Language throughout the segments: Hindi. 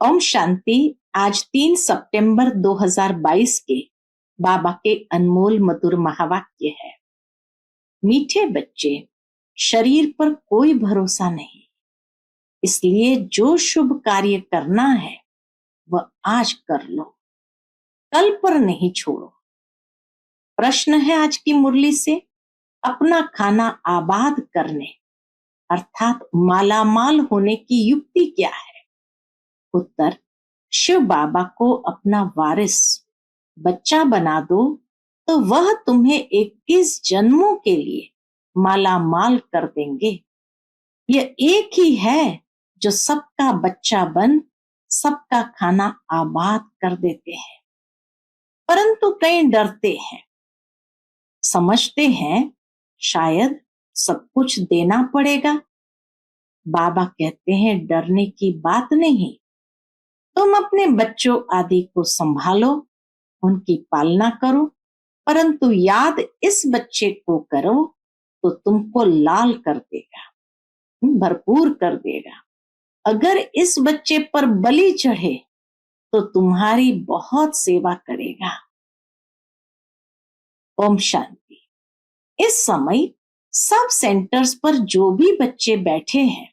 ओम शांति। आज 3 सितंबर 2022 के बाबा के अनमोल मधुर महावाक्य है। मीठे बच्चे, शरीर पर कोई भरोसा नहीं, इसलिए जो शुभ कार्य करना है वह आज कर लो, कल पर नहीं छोड़ो। प्रश्न है आज की मुरली से, अपना खाना आबाद करने अर्थात मालामाल होने की युक्ति क्या है? उत्तर, शिव बाबा को अपना वारिस बच्चा बना दो तो वह तुम्हें 21 जन्मों के लिए मालामाल कर देंगे। यह एक ही है जो सबका बच्चा बन सबका खाना आबाद कर देते हैं। परंतु कई डरते हैं, समझते हैं शायद सब कुछ देना पड़ेगा। बाबा कहते हैं डरने की बात नहीं, तुम अपने बच्चों आदि को संभालो, उनकी पालना करो, परंतु याद इस बच्चे को करो तो तुमको लाल कर देगा, भरपूर कर देगा। अगर इस बच्चे पर बलि चढ़े तो तुम्हारी बहुत सेवा करेगा। ओम शांति। इस समय सब सेंटर्स पर जो भी बच्चे बैठे हैं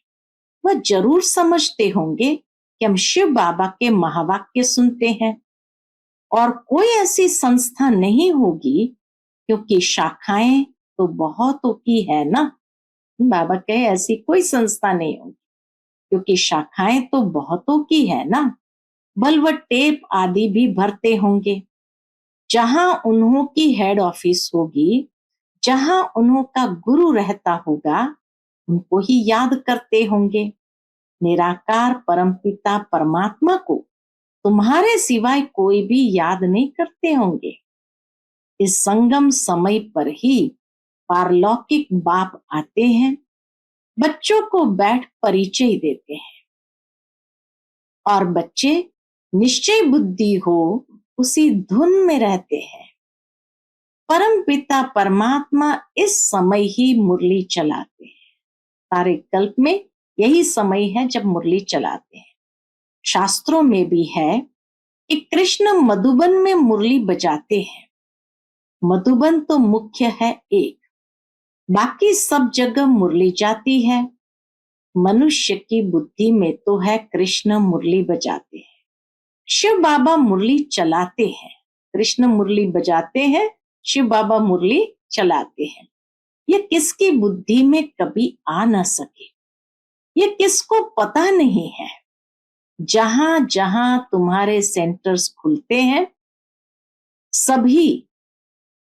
वह जरूर समझते होंगे कि हम शिव बाबा के महावाक्य सुनते हैं और कोई ऐसी संस्था नहीं होगी, क्योंकि शाखाएं तो बहुतों की है ना। बाबा कहे ऐसी कोई संस्था नहीं होगी, क्योंकि शाखाएं तो बहुतों की है ना। बल व टेप आदि भी भरते होंगे। जहां उन्हों की हेड ऑफिस होगी, जहां उन्हों का गुरु रहता होगा, उनको ही याद करते होंगे। निराकार परमपिता परमात्मा को तुम्हारे सिवाय कोई भी याद नहीं करते होंगे। इस संगम समय पर ही पारलौकिक बाप आते हैं, बच्चों को बैठ परिचय देते हैं और बच्चे निश्चय बुद्धि हो उसी धुन में रहते हैं। परम पिता परमात्मा इस समय ही मुरली चलाते हैं। सारे कल्प में यही समय है जब मुरली चलाते हैं। शास्त्रों में भी है कि कृष्ण मधुबन में मुरली बजाते हैं। मधुबन तो मुख्य है एक, बाकी सब जगह मुरली जाती है। मनुष्य की बुद्धि में तो है कृष्ण मुरली बजाते हैं, शिव बाबा मुरली चलाते हैं। कृष्ण मुरली बजाते हैं, शिव बाबा मुरली चलाते हैं। ये किसकी बुद्धि में कभी आ न सके, ये किसको पता नहीं है। जहां जहां तुम्हारे सेंटर्स खुलते हैं सभी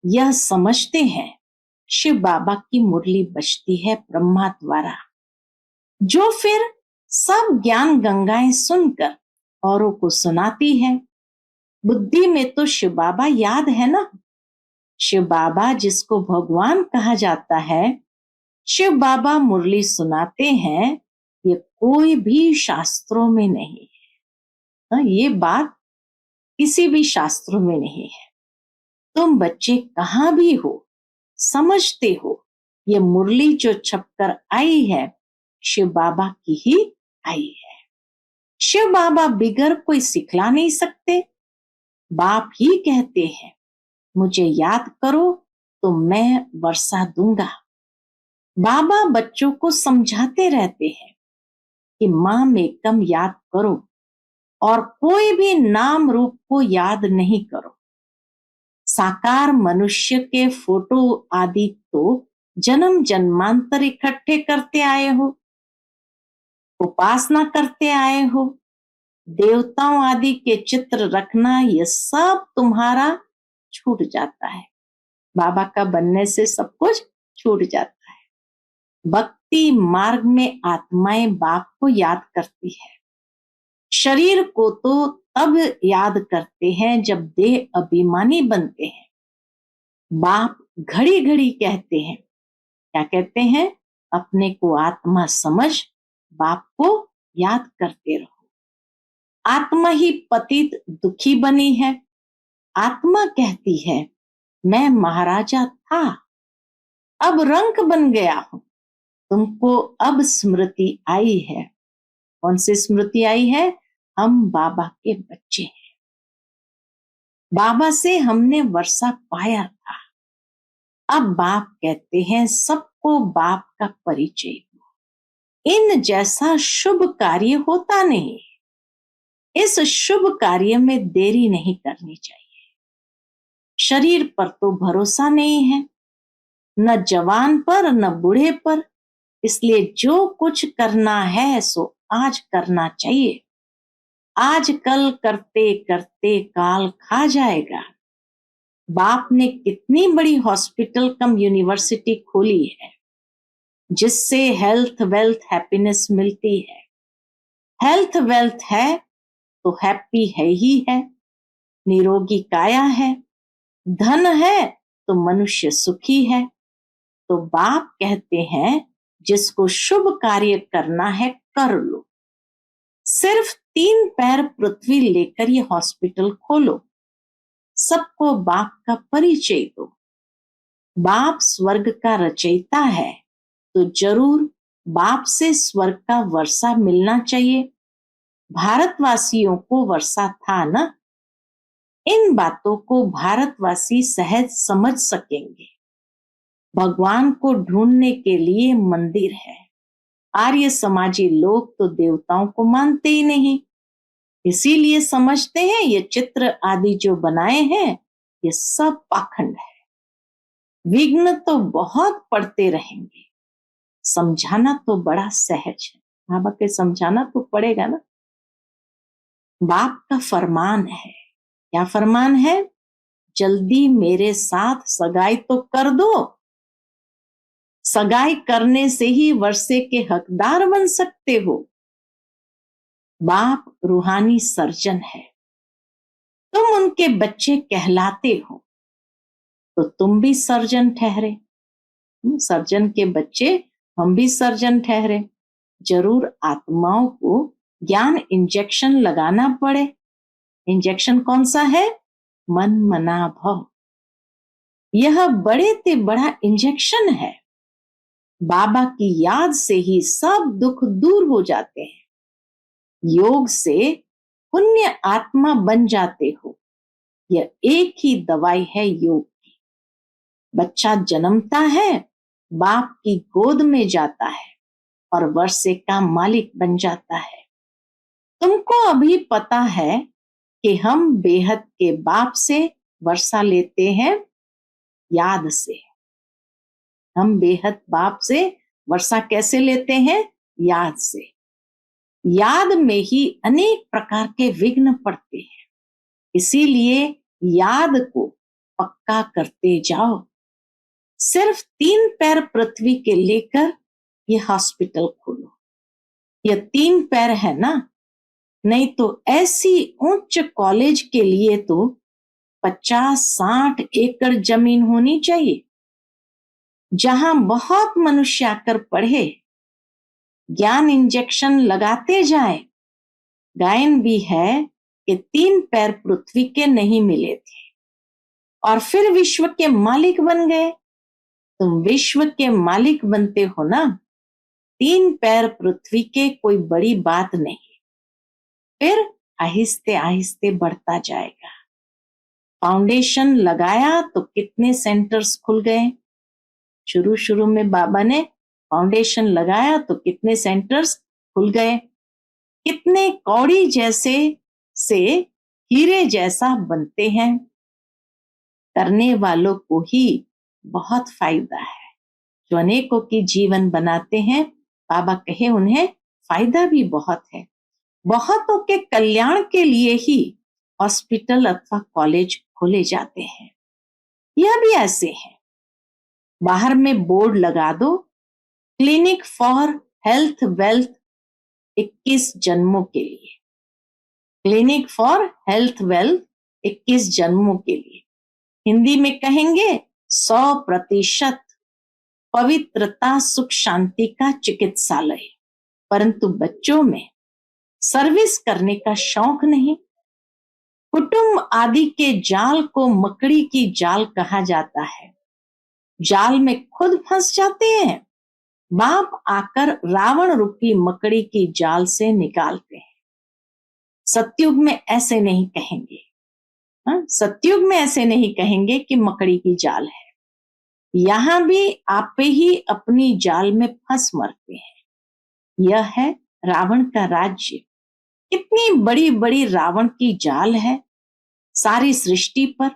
यह समझते हैं शिव बाबा की मुरली बजती है ब्रह्मा द्वारा, जो फिर सब ज्ञान गंगाएं सुनकर औरों को सुनाती है। बुद्धि में तो शिव बाबा याद है ना। शिव बाबा जिसको भगवान कहा जाता है, शिव बाबा मुरली सुनाते हैं, ये कोई भी शास्त्रों में नहीं है। ये बात किसी भी शास्त्रों में नहीं है। तुम बच्चे कहां भी हो समझते हो ये मुरली जो छपकर आई है शिव बाबा की ही आई है। शिव बाबा बिगर कोई सिखला नहीं सकते। बाप ही कहते हैं मुझे याद करो तो मैं वर्षा दूंगा। बाबा बच्चों को समझाते रहते हैं कि मां मेकम याद करो और कोई भी नाम रूप को याद नहीं करो। साकार मनुष्य के फोटो आदि तो जन्म जन्मांतर इकट्ठे करते आए हो, उपासना करते आए हो। देवताओं आदि के चित्र रखना ये सब तुम्हारा छूट जाता है। बाबा का बनने से सब कुछ छूट जाता है। भक्ति मार्ग में आत्माएं बाप को याद करती है। शरीर को तो तब याद करते हैं जब देह अभिमानी बनते हैं। बाप घड़ी घड़ी कहते हैं, क्या कहते हैं? अपने को आत्मा समझ बाप को याद करते रहो। आत्मा ही पतित दुखी बनी है। आत्मा कहती है मैं महाराजा था, अब रंक बन गया हूं। तुमको अब स्मृति आई है। कौन सी स्मृति आई है? हम बाबा के बच्चे हैं। बाबा से हमने वर्षा पाया था। अब बाप कहते हैं सबको बाप का परिचय दो। इन जैसा शुभ कार्य होता नहीं। इस शुभ कार्य में देरी नहीं करनी चाहिए। शरीर पर तो भरोसा नहीं है, न जवान पर न बूढ़े पर, इसलिए जो कुछ करना है सो आज करना चाहिए। आज कल करते करते काल खा जाएगा। बाप ने कितनी बड़ी हॉस्पिटल कम यूनिवर्सिटी खोली है, जिससे हेल्थ वेल्थ हैप्पीनेस मिलती है। हेल्थ वेल्थ है तो हैप्पी है ही है, निरोगी काया है, धन है तो मनुष्य सुखी है। तो बाप कहते हैं जिसको शुभ कार्य करना है कर लो। सिर्फ 3 पैर पृथ्वी लेकर ये हॉस्पिटल खोलो। सबको बाप का परिचय दो। बाप स्वर्ग का रचयिता है तो जरूर बाप से स्वर्ग का वर्षा मिलना चाहिए। भारतवासियों को वर्षा था ना। इन बातों को भारतवासी सहज समझ सकेंगे। भगवान को ढूंढने के लिए मंदिर है। आर्य समाजी लोग तो देवताओं को मानते ही नहीं, इसीलिए समझते हैं ये चित्र आदि जो बनाए हैं ये सब पाखंड है। विघ्न तो बहुत पड़ते रहेंगे, समझाना तो बड़ा सहज है। बाबा के समझाना तो पड़ेगा ना। बाप का फरमान है। क्या फरमान है? जल्दी मेरे साथ सगाई तो कर दो। सगाई करने से ही वर्षे के हकदार बन सकते हो। बाप रूहानी सर्जन है, तुम उनके बच्चे कहलाते हो, तो तुम भी सर्जन ठहरे। सर्जन के बच्चे, हम भी सर्जन ठहरे। जरूर आत्माओं को ज्ञान इंजेक्शन लगाना पड़े। इंजेक्शन कौन सा है? मन मना भव। यह बड़े ते बड़ा इंजेक्शन है। बाबा की याद से ही सब दुख दूर हो जाते हैं। योग से पुण्य आत्मा बन जाते हो। यह एक ही दवाई है योग की। बच्चा जन्मता है, बाप की गोद में जाता है और वर्षे का मालिक बन जाता है। तुमको अभी पता है कि हम बेहद के बाप से वर्षा लेते हैं, याद से। हम बेहद बाप से वर्षा कैसे लेते हैं? याद से। याद में ही अनेक प्रकार के विघ्न पड़ते हैं, इसीलिए याद को पक्का करते जाओ। सिर्फ 3 पैर पृथ्वी के लेकर ये हॉस्पिटल खोलो। ये 3 पैर है ना, नहीं तो ऐसी उच्च कॉलेज के लिए तो 50-60 एकड़ जमीन होनी चाहिए, जहां बहुत मनुष्य आकर पढ़े, ज्ञान इंजेक्शन लगाते जाए। गायन भी है कि 3 पैर पृथ्वी के नहीं मिले थे और फिर विश्व के मालिक बन गए। तुम विश्व के मालिक बनते हो ना। 3 पैर पृथ्वी के कोई बड़ी बात नहीं, फिर आहिस्ते आहिस्ते बढ़ता जाएगा। फाउंडेशन लगाया तो कितने सेंटर्स खुल गए। शुरू शुरू में बाबा ने फाउंडेशन लगाया तो कितने सेंटर्स खुल गए। कितने कौड़ी जैसे से हीरे जैसा बनते हैं। करने वालों को ही बहुत फायदा है। जो अनेकों की जीवन बनाते हैं, बाबा कहे उन्हें फायदा भी बहुत है। बहुतों के कल्याण के लिए ही हॉस्पिटल अथवा कॉलेज खोले जाते हैं। यह भी ऐसे है। बाहर में बोर्ड लगा दो, क्लिनिक फॉर हेल्थ वेल्थ 21 जन्मों के लिए। क्लिनिक फॉर हेल्थ वेल्थ 21 जन्मों के लिए। हिंदी में कहेंगे 100% पवित्रता सुख शांति का चिकित्सालय। परंतु बच्चों में सर्विस करने का शौक नहीं। कुटुंब आदि के जाल को मकड़ी की जाल कहा जाता है। जाल में खुद फंस जाते हैं। बाप आकर रावण रूपी मकड़ी की जाल से निकालते हैं। सतयुग में ऐसे नहीं कहेंगे। हाँ, सतयुग में ऐसे नहीं कहेंगे कि मकड़ी की जाल है। यहां भी आप ही अपनी जाल में फंस मरते हैं। यह है रावण का राज्य। कितनी बड़ी बड़ी रावण की जाल है सारी सृष्टि पर।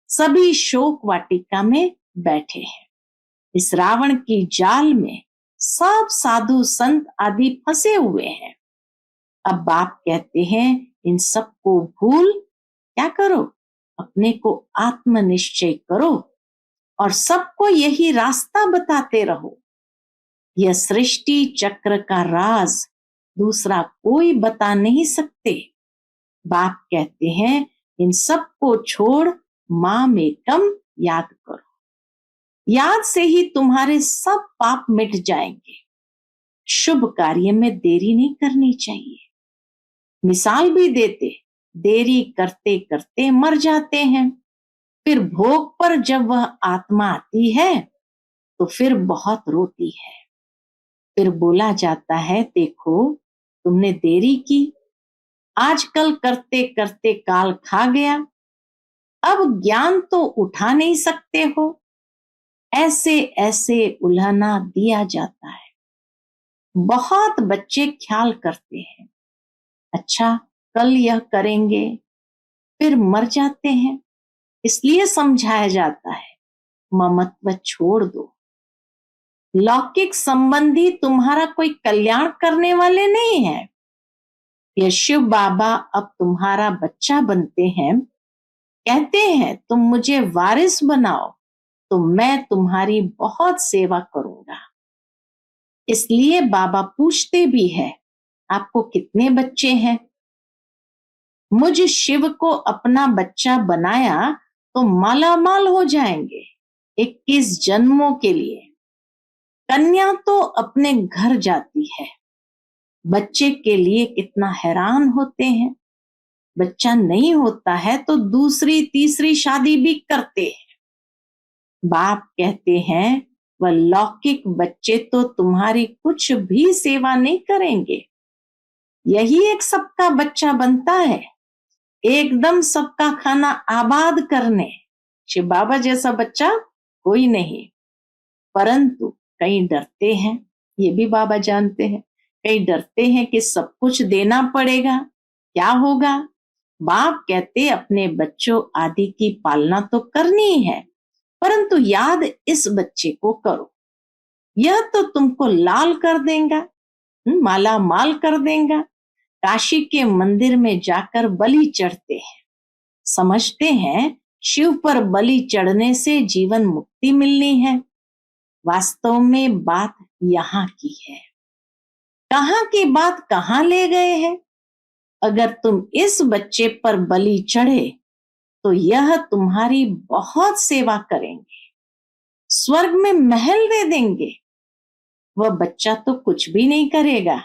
सभी शोक वाटिका में बैठे हैं। इस रावण की जाल में सब साधु संत आदि फंसे हुए हैं। अब बाप कहते हैं इन सबको भूल क्या करो, अपने को आत्मनिश्चय करो और सबको यही रास्ता बताते रहो। यह सृष्टि चक्र का राज दूसरा कोई बता नहीं सकते। बाप कहते हैं इन सबको छोड़ माम एकम याद करो। याद से ही तुम्हारे सब पाप मिट जाएंगे। शुभ कार्य में देरी नहीं करनी चाहिए। मिसाल भी देते, देरी करते करते मर जाते हैं। फिर भोग पर जब वह आत्मा आती है तो फिर बहुत रोती है। फिर बोला जाता है देखो तुमने देरी की, आजकल करते करते काल खा गया, अब ज्ञान तो उठा नहीं सकते हो। ऐसे ऐसे उल्हाना दिया जाता है। बहुत बच्चे ख्याल करते हैं अच्छा कल यह करेंगे, फिर मर जाते हैं। इसलिए समझाया जाता है ममत्व छोड़ दो। लौकिक संबंधी तुम्हारा कोई कल्याण करने वाले नहीं है। ये शिव बाबा अब तुम्हारा बच्चा बनते हैं, कहते हैं तुम मुझे वारिस बनाओ तो मैं तुम्हारी बहुत सेवा करूंगा। इसलिए बाबा पूछते भी है आपको कितने बच्चे हैं। मुझ शिव को अपना बच्चा बनाया तो मालामाल हो जाएंगे 21 जन्मों के लिए। कन्या तो अपने घर जाती है, बच्चे के लिए कितना हैरान होते हैं। बच्चा नहीं होता है तो दूसरी तीसरी शादी भी करते हैं। बाप कहते हैं वह लौकिक बच्चे तो तुम्हारी कुछ भी सेवा नहीं करेंगे। यही एक सबका बच्चा बनता है, एकदम सबका खाना आबाद करने। शिव बाबा जैसा बच्चा कोई नहीं। परंतु कई डरते हैं, ये भी बाबा जानते हैं। कई डरते हैं कि सब कुछ देना पड़ेगा, क्या होगा। बाप कहते अपने बच्चों आदि की पालना तो करनी है, परंतु याद इस बच्चे को करो। यह तो तुमको लाल कर देगा, माला माल कर देगा। काशी के मंदिर में जाकर बलि चढ़ते हैं, समझते हैं शिव पर बलि चढ़ने से जीवन मुक्ति मिलनी है। वास्तव में बात यहाँ की है। कहाँ की बात कहाँ ले गए हैं। अगर तुम इस बच्चे पर बलि चढ़े तो यह तुम्हारी बहुत सेवा करेंगे, स्वर्ग में महल दे देंगे। वह बच्चा तो कुछ भी नहीं करेगा,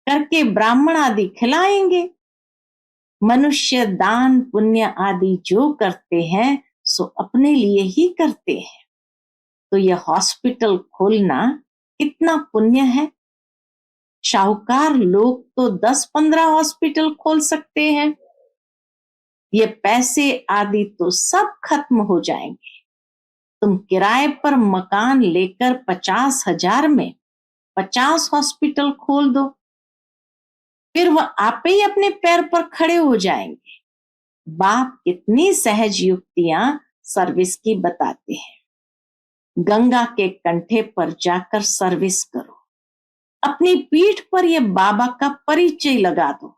करके ब्राह्मण आदि खिलाएंगे। मनुष्य दान पुण्य आदि जो करते हैं सो अपने लिए ही करते हैं। तो यह हॉस्पिटल खोलना कितना पुण्य है। शाहूकार लोग तो 10-15 हॉस्पिटल खोल सकते हैं। ये पैसे आदि तो सब खत्म हो जाएंगे। तुम किराए पर मकान लेकर 50,000 में 50 हॉस्पिटल खोल दो, फिर वह आप ही अपने पैर पर खड़े हो जाएंगे। बाप कितनी सहज युक्तियां सर्विस की बताते हैं। गंगा के कंठे पर जाकर सर्विस करो, अपनी पीठ पर ये बाबा का परिचय लगा दो,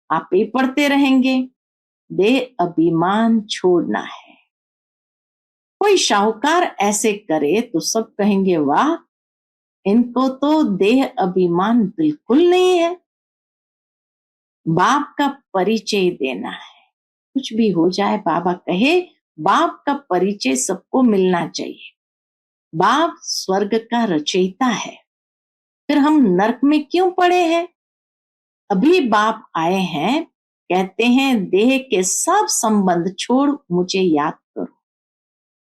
आप ही पढ़ते रहेंगे। देह अभिमान छोड़ना है। कोई शाहूकार ऐसे करे तो सब कहेंगे वाह, इनको तो देह अभिमान बिल्कुल नहीं है। बाप का परिचय देना है। कुछ भी हो जाए बाबा कहे बाप का परिचय सबको मिलना चाहिए। बाप स्वर्ग का रचयिता है, फिर हम नरक में क्यों पड़े हैं। अभी बाप आए हैं, कहते हैं देह के सब संबंध छोड़ मुझे याद करो।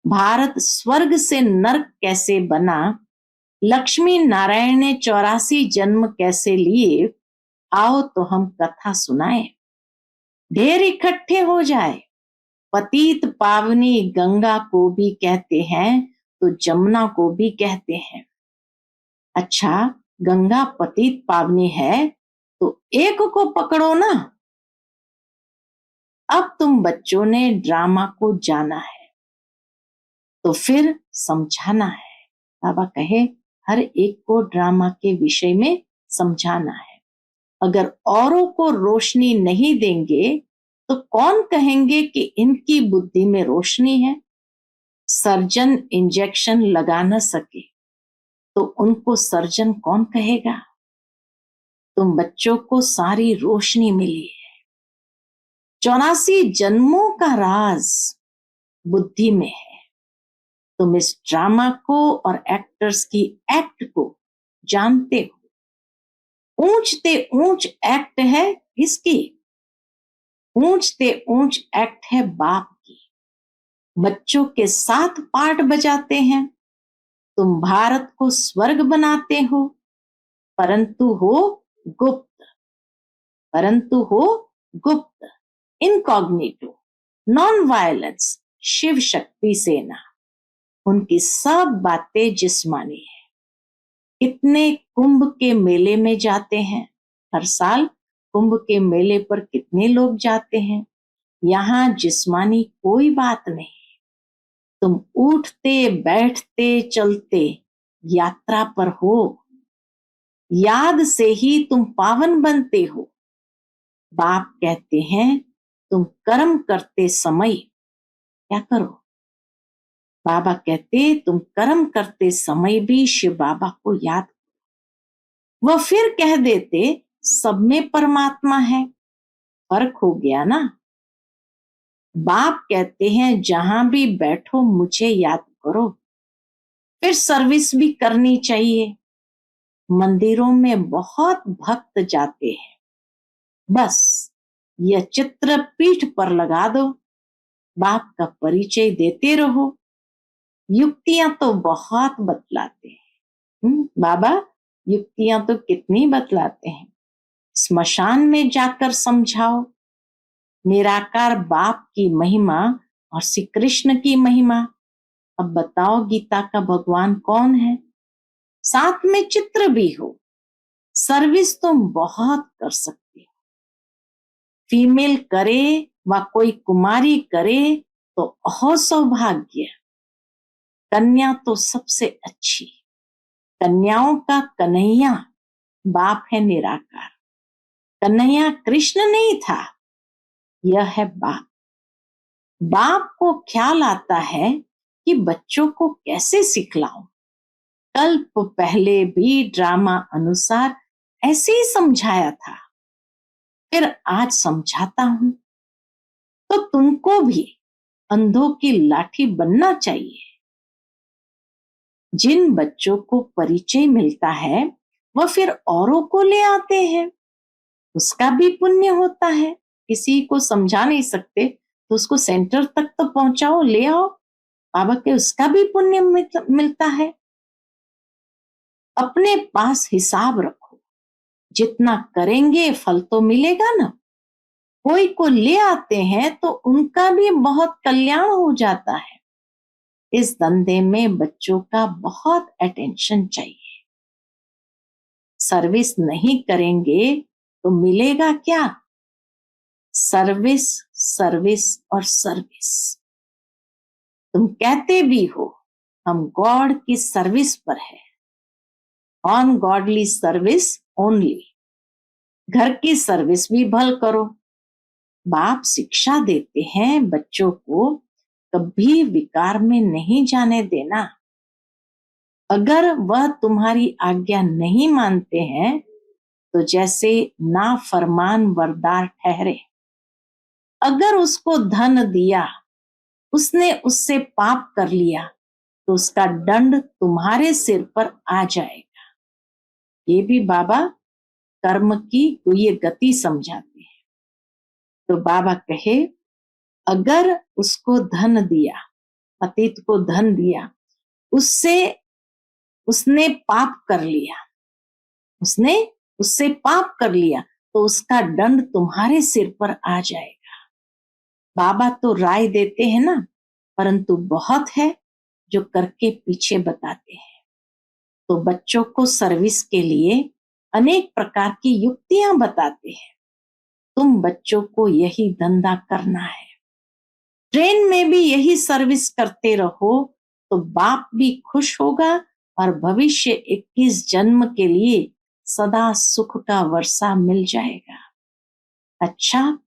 भारत स्वर्ग से नरक कैसे बना, लक्ष्मी नारायण ने 84 जन्म कैसे लिए, आओ तो हम कथा सुनाएं। ढेर इकट्ठे हो जाए। पतित पावनी गंगा को भी कहते हैं तो जमुना को भी कहते हैं। अच्छा, गंगा पतित पावनी है तो एक को पकड़ो ना। अब तुम बच्चों ने ड्रामा को जाना है तो फिर समझाना है। बाबा कहे हर एक को ड्रामा के विषय में समझाना है। अगर औरों को रोशनी नहीं देंगे तो कौन कहेंगे कि इनकी बुद्धि में रोशनी है। सर्जन इंजेक्शन लगा न सके तो उनको सर्जन कौन कहेगा। तुम बच्चों को सारी रोशनी मिली है। 84 जन्मों का राज बुद्धि में है। तुम इस ड्रामा को और एक्टर्स की एक्ट को जानते हो। ऊंचते ऊंच एक्ट है किसकी? ऊंचते ऊंच एक्ट है बाप की। बच्चों के साथ पार्ट बजाते हैं। तुम भारत को स्वर्ग बनाते हो, परंतु हो गुप्त, परंतु हो गुप्त, incognito, non violence, Shiv Shakti सेना। उनकी सब बातें जिस्मानी है। कितने कुंभ के मेले में जाते हैं। हर साल कुंभ के मेले पर कितने लोग जाते हैं। यहाँ जिस्मानी कोई बात नहीं। तुम उठते बैठते चलते यात्रा पर हो। याद से ही तुम पावन बनते हो। बाप कहते हैं तुम कर्म करते समय क्या करो। बाबा कहते तुम कर्म करते समय भी शिव बाबा को याद करो। वह फिर कह देते सब में परमात्मा है। फर्क हो गया ना। बाप कहते हैं जहां भी बैठो मुझे याद करो। फिर सर्विस भी करनी चाहिए। मंदिरों में बहुत भक्त जाते हैं। बस यह चित्र पीठ पर लगा दो। बाप का परिचय देते रहो। युक्तियां तो बहुत बतलाते हैं। बाबा युक्तियां तो कितनी बतलाते हैं। स्मशान में जाकर समझाओ निराकार बाप की महिमा और श्री कृष्ण की महिमा। अब बताओ गीता का भगवान कौन है। साथ में चित्र भी हो। सर्विस तुम बहुत कर सकते हो। फीमेल करे व कोई कुमारी करे तो अहो सौभाग्य। कन्या तो सबसे अच्छी। कन्याओं का कन्हैया बाप है निराकार। कन्हैया कृष्ण नहीं था, यह है बाप। बाप को ख्याल आता है कि बच्चों को कैसे सिखलाऊं। कल्प पहले भी ड्रामा अनुसार ऐसे ही समझाया था, फिर आज समझाता हूं। तो तुमको भी अंधों की लाठी बनना चाहिए। जिन बच्चों को परिचय मिलता है वह फिर औरों को ले आते हैं। उसका भी पुण्य होता है। किसी को समझा नहीं सकते तो उसको सेंटर तक तो पहुंचाओ, ले आओ। बाबा के उसका भी पुण्य मिलता है। अपने पास हिसाब रखो। जितना करेंगे फल तो मिलेगा ना। कोई को ले आते हैं तो उनका भी बहुत कल्याण हो जाता है। इस धंधे में बच्चों का बहुत अटेंशन चाहिए। सर्विस नहीं करेंगे तो मिलेगा क्या। सर्विस सर्विस और सर्विस। तुम कहते भी हो हम गॉड की सर्विस पर है। On godly service only. घर की सर्विस भी भल करो। बाप शिक्षा देते हैं बच्चों को कभी विकार में नहीं जाने देना। अगर वह तुम्हारी आज्ञा नहीं मानते हैं तो जैसे नाफरमान वरदार ठहरे। अगर उसको धन दिया, उसने उससे पाप कर लिया तो उसका दंड तुम्हारे सिर पर आ जाएगा। ये भी बाबा कर्म की ये गति समझाते हैं। तो बाबा कहे अगर उसको धन दिया, पतित को धन दिया, उससे उसने पाप कर लिया, उसने उससे पाप कर लिया तो उसका दंड तुम्हारे सिर पर आ जाएगा। बाबा तो राय देते हैं ना, परंतु बहुत है जो करके पीछे बताते हैं। तो बच्चों को सर्विस के लिए अनेक प्रकार की युक्तियां बताते हैं। तुम बच्चों को यही धंधा करना है। ट्रेन में भी यही सर्विस करते रहो तो बाप भी खुश होगा और भविष्य 21 जन्म के लिए सदा सुख का वर्षा मिल जाएगा। अच्छा,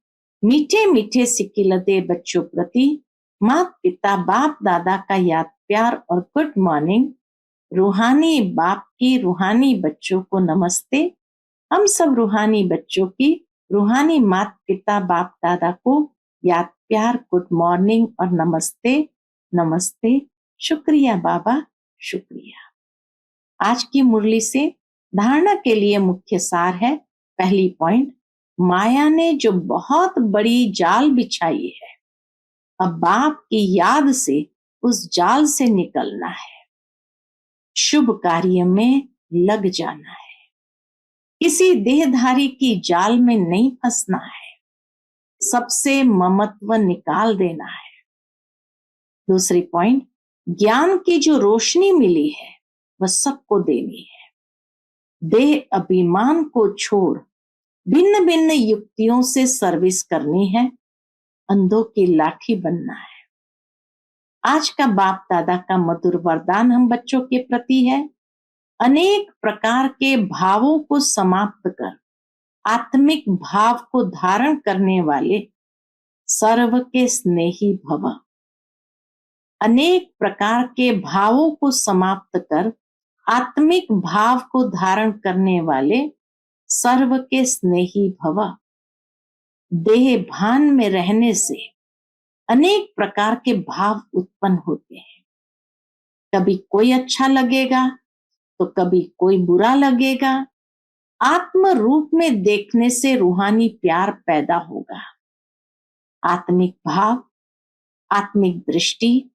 मीठे मीठे सिकिलते बच्चों प्रति माता पिता बाप दादा का याद प्यार और गुड मॉर्निंग। रूहानी बाप की रूहानी बच्चों को नमस्ते। हम सब रूहानी बच्चों की रूहानी माता पिता बाप दादा को याद प्यार गुड मॉर्निंग और नमस्ते नमस्ते। शुक्रिया बाबा, शुक्रिया। आज की मुरली से धारणा के लिए मुख्य सार है। पहली पॉइंट, माया ने जो बहुत बड़ी जाल बिछाई है, अब बाप की याद से उस जाल से निकलना है, शुभ कार्य में लग जाना है, किसी देहधारी की जाल में नहीं फंसना है, सबसे ममत्व निकाल देना है। दूसरी पॉइंट, ज्ञान की जो रोशनी मिली है वह सबको देनी है। देह अभिमान को छोड़ भिन्न भिन्न युक्तियों से सर्विस करनी है, अंधों की लाठी बनना है। आज का बाप दादा का मधुर वरदान हम बच्चों के प्रति है, अनेक प्रकार के भावों को समाप्त कर आत्मिक भाव को धारण करने वाले सर्व के स्नेही भव। अनेक प्रकार के भावों को समाप्त कर आत्मिक भाव को धारण करने वाले सर्व के स्नेही भव। देह भान में रहने से अनेक प्रकार के भाव उत्पन्न होते हैं। कभी कोई अच्छा लगेगा तो कभी कोई बुरा लगेगा। आत्म रूप में देखने से रूहानी प्यार पैदा होगा। आत्मिक भाव, आत्मिक दृष्टि,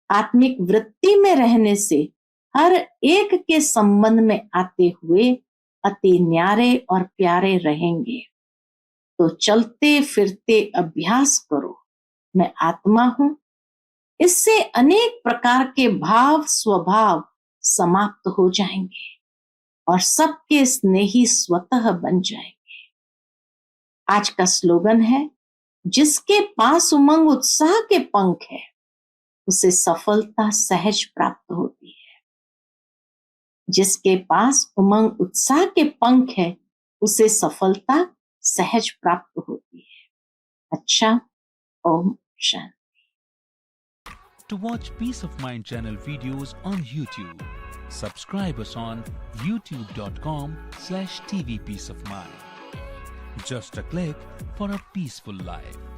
आत्मिक वृत्ति में रहने से हर एक के संबंध में आते हुए अति न्यारे और प्यारे रहेंगे। तो चलते फिरते अभ्यास करो, मैं आत्मा हूं। इससे अनेक प्रकार के भाव स्वभाव समाप्त हो जाएंगे और सबके स्नेही स्वतः बन जाएंगे। आज का स्लोगन है, जिसके पास उमंग उत्साह के पंख है उसे सफलता सहज प्राप्त होती है। जिसके पास उमंग उत्साह के पंख है उसे सफलता सहज प्राप्त होती है। अच्छा, Om Shanti. To watch Peace of Mind channel videos on YouTube, subscribe us on youtube.com/tvpeaceofmind. Just a click for a peaceful life.